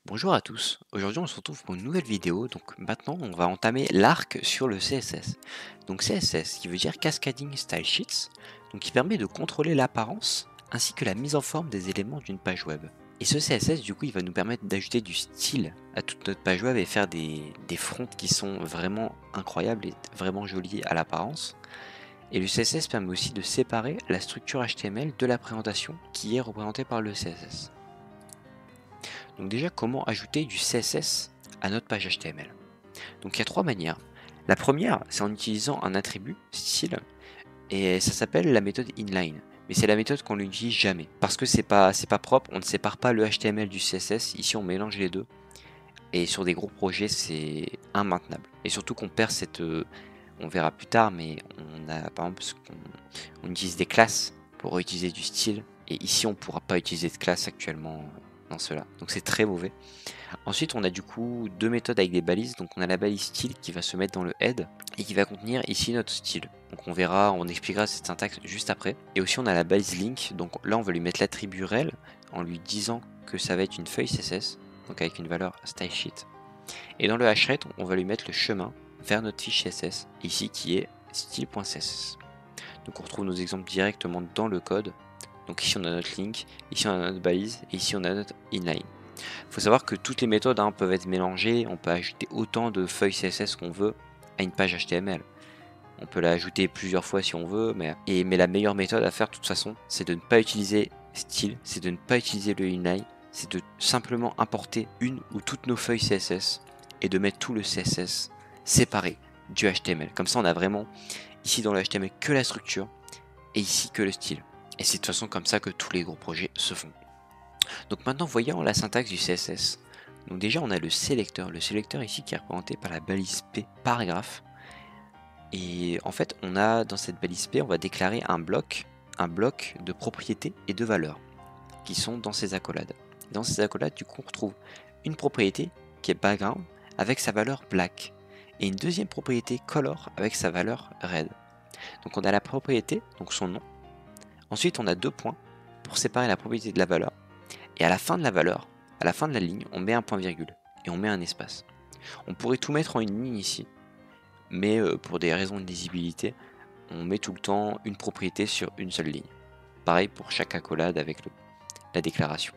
Bonjour à tous, aujourd'hui on se retrouve pour une nouvelle vidéo, donc maintenant on va entamer l'arc sur le CSS. Donc CSS qui veut dire Cascading Style Sheets, donc qui permet de contrôler l'apparence ainsi que la mise en forme des éléments d'une page web. Et ce CSS du coup il va nous permettre d'ajouter du style à toute notre page web et faire des fronts qui sont vraiment incroyables et vraiment jolis à l'apparence. Et le CSS permet aussi de séparer la structure HTML de la présentation qui est représentée par le CSS. Donc déjà, comment ajouter du CSS à notre page HTML? Donc il y a trois manières. La première, c'est en utilisant un attribut style et ça s'appelle la méthode inline. Mais c'est la méthode qu'on n'utilise jamais parce que c'est pas propre, on ne sépare pas le HTML du CSS. Ici, on mélange les deux et sur des gros projets, c'est immaintenable. Et surtout qu'on perd cette, on verra plus tard, mais on a par exemple, on utilise des classes pour utiliser du style et ici, on ne pourra pas utiliser de classe actuellement dans cela. Donc c'est très mauvais. Ensuite, on a du coup deux méthodes avec des balises. Donc on a la balise style qui va se mettre dans le head et qui va contenir ici notre style. Donc on verra, on expliquera cette syntaxe juste après. Et aussi on a la balise link. Donc là on va lui mettre l'attribut rel en lui disant que ça va être une feuille CSS, donc avec une valeur style sheet. Et dans le href, on va lui mettre le chemin vers notre fiche CSS ici qui est style.css. Donc on retrouve nos exemples directement dans le code. Donc ici on a notre link, ici on a notre balise et ici on a notre inline. Il faut savoir que toutes les méthodes peuvent être mélangées, on peut ajouter autant de feuilles CSS qu'on veut à une page HTML. On peut la ajouter plusieurs fois si on veut, mais la meilleure méthode à faire de toute façon, c'est de ne pas utiliser style, c'est de ne pas utiliser le inline, c'est de simplement importer une ou toutes nos feuilles CSS et de mettre tout le CSS séparé du HTML. Comme ça on a vraiment ici dans le HTML que la structure et ici que le style. Et c'est de toute façon comme ça que tous les gros projets se font. Donc maintenant voyons la syntaxe du CSS. Donc déjà on a le sélecteur ici qui est représenté par la balise P paragraphe. Et en fait on a dans cette balise P on va déclarer un bloc de propriétés et de valeurs qui sont dans ces accolades. Dans ces accolades du coup on retrouve une propriété qui est background avec sa valeur black et une deuxième propriété color avec sa valeur red. Donc on a la propriété, donc son nom. Ensuite on a deux points pour séparer la propriété de la valeur. Et à la fin de la valeur, à la fin de la ligne, on met un point virgule et on met un espace. On pourrait tout mettre en une ligne ici, mais pour des raisons de lisibilité, on met tout le temps une propriété sur une seule ligne. Pareil pour chaque accolade avec la déclaration.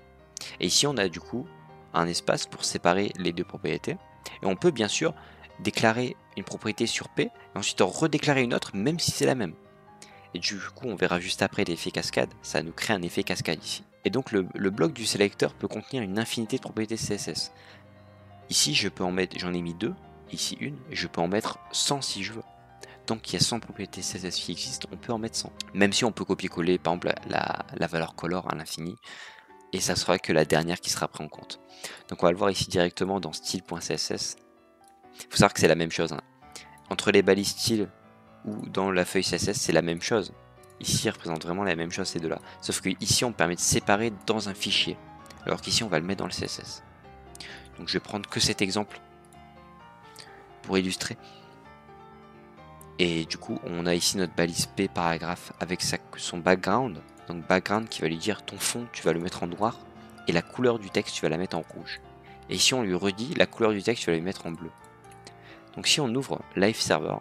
Et ici, on a du coup un espace pour séparer les deux propriétés. Et on peut bien sûr déclarer une propriété sur P, et ensuite en redéclarer une autre, même si c'est la même. Et du coup, on verra juste après l'effet cascade, ça nous crée un effet cascade ici. Et donc le bloc du sélecteur peut contenir une infinité de propriétés CSS. Ici, je peux en mettre, j'en ai mis deux, ici une, et je peux en mettre 100 si je veux. Tant qu'il y a 100 propriétés CSS qui existent, on peut en mettre 100. Même si on peut copier-coller, par exemple, la valeur color à l'infini, et ça sera que la dernière qui sera prise en compte. Donc on va le voir ici directement dans style.css. Il faut savoir que c'est la même chose. Entre les balises style ou dans la feuille CSS, c'est la même chose. Ici, il représente vraiment la même chose ces deux-là. Sauf que ici, on permet de séparer dans un fichier. Alors qu'ici, on va le mettre dans le CSS. Donc je vais prendre que cet exemple pour illustrer. Et du coup, on a ici notre balise P paragraphe avec son background. Donc background qui va lui dire ton fond, tu vas le mettre en noir. Et la couleur du texte, tu vas la mettre en rouge. Et ici, on lui redit la couleur du texte, tu vas la mettre en bleu. Donc si on ouvre Live Server,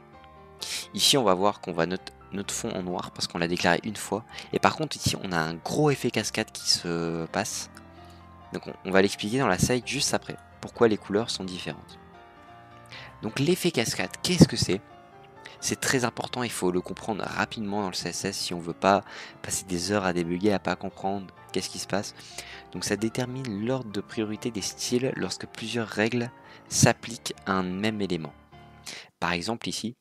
ici, on va voir qu'on va notre fond en noir parce qu'on l'a déclaré une fois. Et par contre, ici, on a un gros effet cascade qui se passe. Donc on va l'expliquer dans la slide juste après. Pourquoi les couleurs sont différentes. Donc l'effet cascade, qu'est-ce que c'est? C'est très important, il faut le comprendre rapidement dans le CSS si on veut pas passer des heures à débugger, à pas comprendre qu'est-ce qui se passe. Donc ça détermine l'ordre de priorité des styles lorsque plusieurs règles s'appliquent à un même élément. Par exemple ici,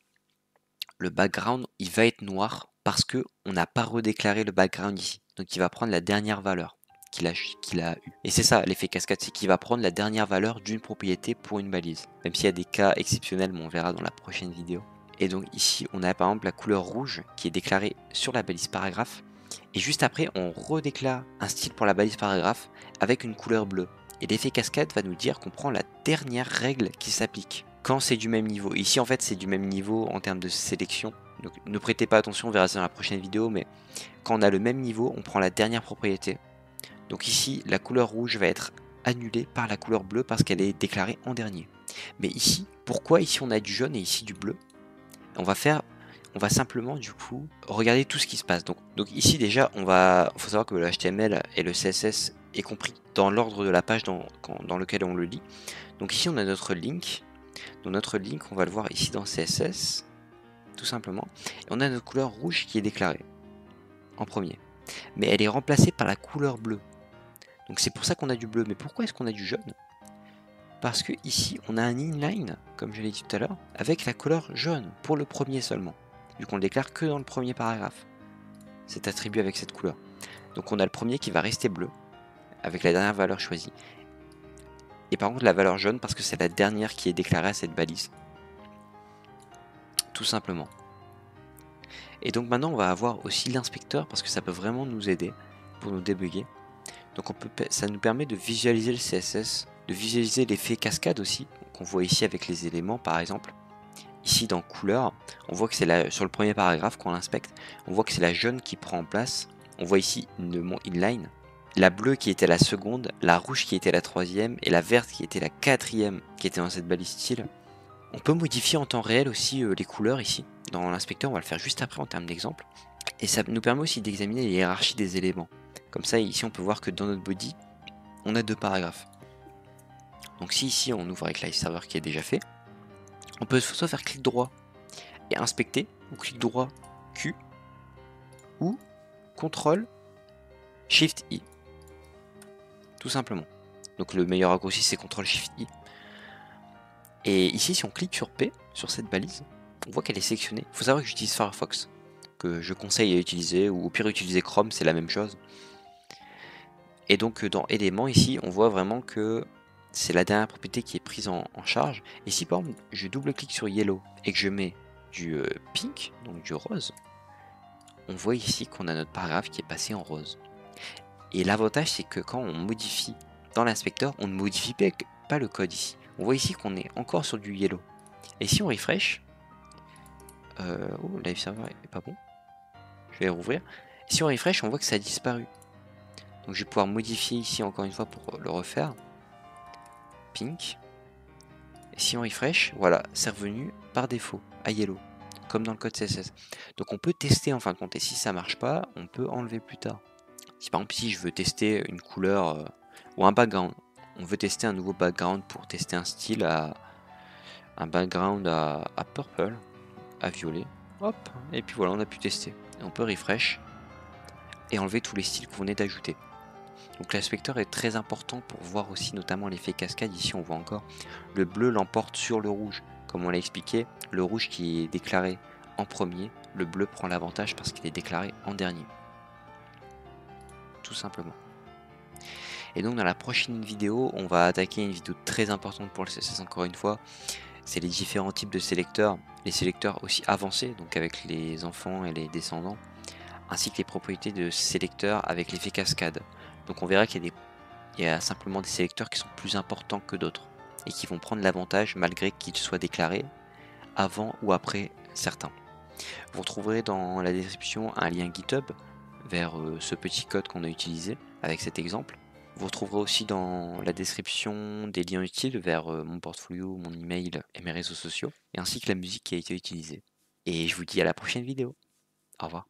le background il va être noir parce que on n'a pas redéclaré le background ici. Donc il va prendre la dernière valeur qu'il a eu. Et c'est ça l'effet cascade, c'est qu'il va prendre la dernière valeur d'une propriété pour une balise. Même s'il y a des cas exceptionnels, mais on verra dans la prochaine vidéo. Et donc ici on a par exemple la couleur rouge qui est déclarée sur la balise paragraphe. Et juste après on redéclare un style pour la balise paragraphe avec une couleur bleue. Et l'effet cascade va nous dire qu'on prend la dernière règle qui s'applique quand c'est du même niveau. Ici en fait c'est du même niveau en termes de sélection. Donc ne prêtez pas attention, on verra ça dans la prochaine vidéo, mais quand on a le même niveau, on prend la dernière propriété. Donc ici la couleur rouge va être annulée par la couleur bleue parce qu'elle est déclarée en dernier. Mais ici, pourquoi ici on a du jaune et ici du bleu? On va simplement du coup regarder tout ce qui se passe. Donc ici déjà, faut savoir que le HTML et le CSS est compris dans l'ordre de la page dans lequel on le lit. Donc ici on a notre link. Donc notre link, on va le voir ici dans CSS, tout simplement. Et on a notre couleur rouge qui est déclarée en premier. Mais elle est remplacée par la couleur bleue. Donc c'est pour ça qu'on a du bleu. Mais pourquoi est-ce qu'on a du jaune? Parce que ici on a un inline, comme je l'ai dit tout à l'heure, avec la couleur jaune, pour le premier seulement. Vu qu'on le déclare que dans le premier paragraphe. Cet attribut avec cette couleur. Donc on a le premier qui va rester bleu, avec la dernière valeur choisie. Et par contre la valeur jaune parce que c'est la dernière qui est déclarée à cette balise. Tout simplement. Et donc maintenant on va avoir aussi l'inspecteur parce que ça peut vraiment nous aider pour nous débugger. Donc ça nous permet de visualiser le CSS, de visualiser l'effet cascade aussi, qu'on voit ici avec les éléments par exemple. Ici dans couleur, on voit que c'est sur le premier paragraphe qu'on l'inspecte, on voit que c'est la jaune qui prend en place. On voit ici mon inline, la bleue qui était la seconde, la rouge qui était la troisième et la verte qui était la quatrième qui était dans cette balise style. On peut modifier en temps réel aussi les couleurs ici. Dans l'inspecteur, on va le faire juste après en termes d'exemple. Et ça nous permet aussi d'examiner les hiérarchies des éléments. Comme ça, ici, on peut voir que dans notre body, on a 2 paragraphes. Donc si ici, on ouvre avec Live Server qui est déjà fait, on peut soit faire clic droit et inspecter, ou clic droit Q, ou CTRL SHIFT I. Tout simplement. Donc le meilleur raccourci, c'est CTRL SHIFT I. Et ici, si on clique sur P, sur cette balise, on voit qu'elle est sélectionnée. Il faut savoir que j'utilise Firefox, que je conseille à utiliser, ou au pire utiliser Chrome, c'est la même chose. Et donc dans éléments ici, on voit vraiment que c'est la dernière propriété qui est prise en charge. Et si par exemple je double-clique sur Yellow et que je mets du pink, donc du rose, on voit ici qu'on a notre paragraphe qui est passé en rose. Et l'avantage c'est que quand on modifie dans l'inspecteur, on ne modifie pas le code ici. On voit ici qu'on est encore sur du Yellow. Et si on refresh, oh, Live Server est pas bon. Je vais rouvrir. Si on refresh, on voit que ça a disparu. Donc je vais pouvoir modifier ici encore une fois pour le refaire. Pink. Et si on refresh, voilà, c'est revenu par défaut à Yellow, comme dans le code CSS. Donc on peut tester en fin de compte. Et si ça marche pas, on peut enlever plus tard. Si par exemple si je veux tester une couleur ou un background, on veut tester un nouveau background pour tester un style un background à purple, à violet. Hop, et puis voilà, on a pu tester. Et on peut refresh et enlever tous les styles qu'on venait d'ajouter. Donc l'inspecteur est très important pour voir aussi notamment l'effet cascade. Ici on voit encore le bleu l'emporte sur le rouge. Comme on l'a expliqué, le rouge qui est déclaré en premier, le bleu prend l'avantage parce qu'il est déclaré en dernier. Tout simplement. Et donc dans la prochaine vidéo, on va attaquer une vidéo très importante pour le CSS encore une fois. C'est les différents types de sélecteurs, les sélecteurs aussi avancés, donc avec les enfants et les descendants, ainsi que les propriétés de sélecteurs avec l'effet cascade. Donc on verra qu'il y a simplement des sélecteurs qui sont plus importants que d'autres et qui vont prendre l'avantage malgré qu'ils soient déclarés avant ou après certains. Vous retrouverez dans la description un lien GitHub vers ce petit code qu'on a utilisé avec cet exemple. Vous retrouverez aussi dans la description des liens utiles vers mon portfolio, mon email et mes réseaux sociaux, et ainsi que la musique qui a été utilisée. Et je vous dis à la prochaine vidéo. Au revoir.